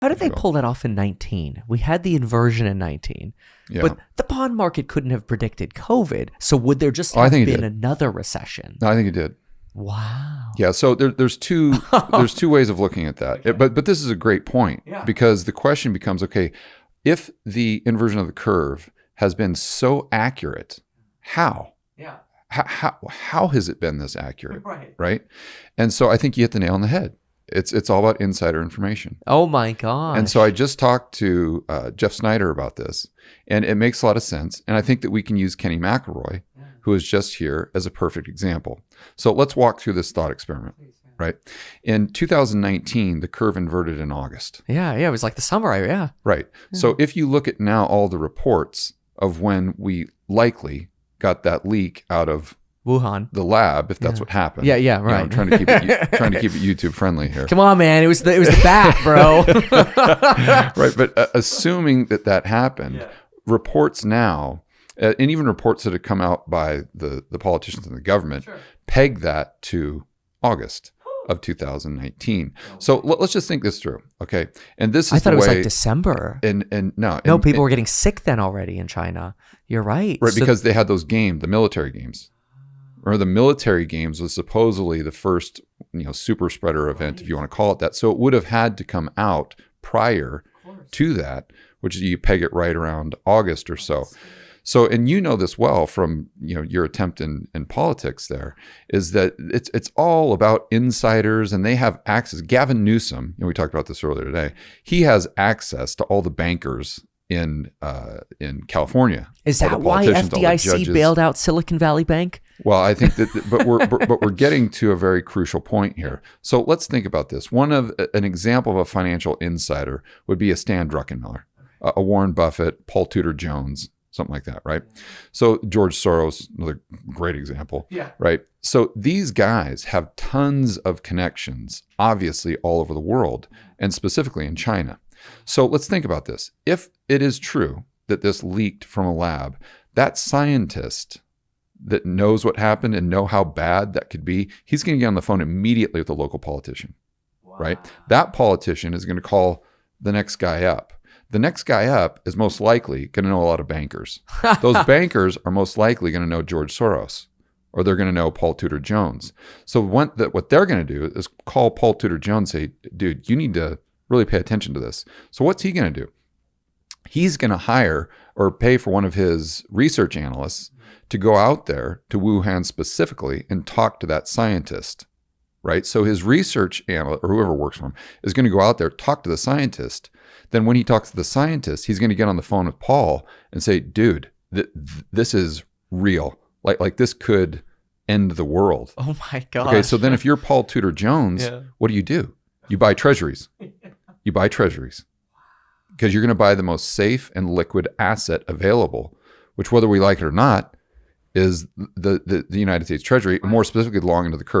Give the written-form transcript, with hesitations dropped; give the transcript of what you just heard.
How did they pull that off in 19? We had the inversion in 19. Yeah. But the bond market couldn't have predicted COVID. So would there just have been another recession? No, I think it did. Wow. Yeah. So there's two ways of looking at that. Okay. But this is a great point because the question becomes, okay, if the inversion of the curve has been so accurate, how? Yeah. How has it been this accurate? Right. And so I think you hit the nail on the head. It's all about insider information. Oh my God. And so I just talked to Jeff Snyder about this, and it makes a lot of sense. And I think that we can use Kenny McElroy, who is just here, as a perfect example. So let's walk through this thought experiment, right? In 2019, the curve inverted in August. Yeah, it was like the summer, Right. Yeah. So if you look at now all the reports of when we likely got that leak out of Wuhan, the lab, if that's what happened. Yeah, right. You know, I'm trying to keep it YouTube friendly here. Come on, man, it was the bat, bro. Right, but assuming that happened, reports now, and even reports that have come out by the politicians in the government, peg that to August of 2019. So let's just think this through, okay? And this is I thought it was like December. And people were getting sick then already in China. You're right. Right, because they had those games, the military games. Or the military games was supposedly the first, super spreader event, if you want to call it that. So it would have had to come out prior to that, which you peg it right around August or so. So, and you know this well from your attempt in politics. There is that it's all about insiders, and they have access. Gavin Newsom, we talked about this earlier today. He has access to all the bankers in California. Is that why FDIC bailed out Silicon Valley Bank? Well, I think that, but we're getting to a very crucial point here. So let's think about this. An example of a financial insider would be a Stan Druckenmiller, a Warren Buffett, Paul Tudor Jones, something like that, right? So George Soros, another great example, right? So these guys have tons of connections, obviously all over the world, and specifically in China. So let's think about this. If it is true that this leaked from a lab, that scientist that knows what happened and know how bad that could be, he's going to get on the phone immediately with the local politician, right? That politician is going to call the next guy up. The next guy up is most likely going to know a lot of bankers. Those bankers are most likely going to know George Soros, or they're going to know Paul Tudor Jones. So what they're going to do is call Paul Tudor Jones and say, dude, you need to really pay attention to this. So what's he going to do? He's going to hire or pay for one of his research analysts to go out there to Wuhan specifically and talk to that scientist, right? So his research analyst or whoever works for him is going to go out there, talk to the scientist. Then when he talks to the scientist, he's going to get on the phone with Paul and say, dude, this is real. Like this could end the world. Oh my gosh. Okay, so then if you're Paul Tudor Jones, what do? You buy treasuries. You buy treasuries because you're going to buy the most safe and liquid asset available, which whether we like it or not, is the United States Treasury, more specifically long into the curve.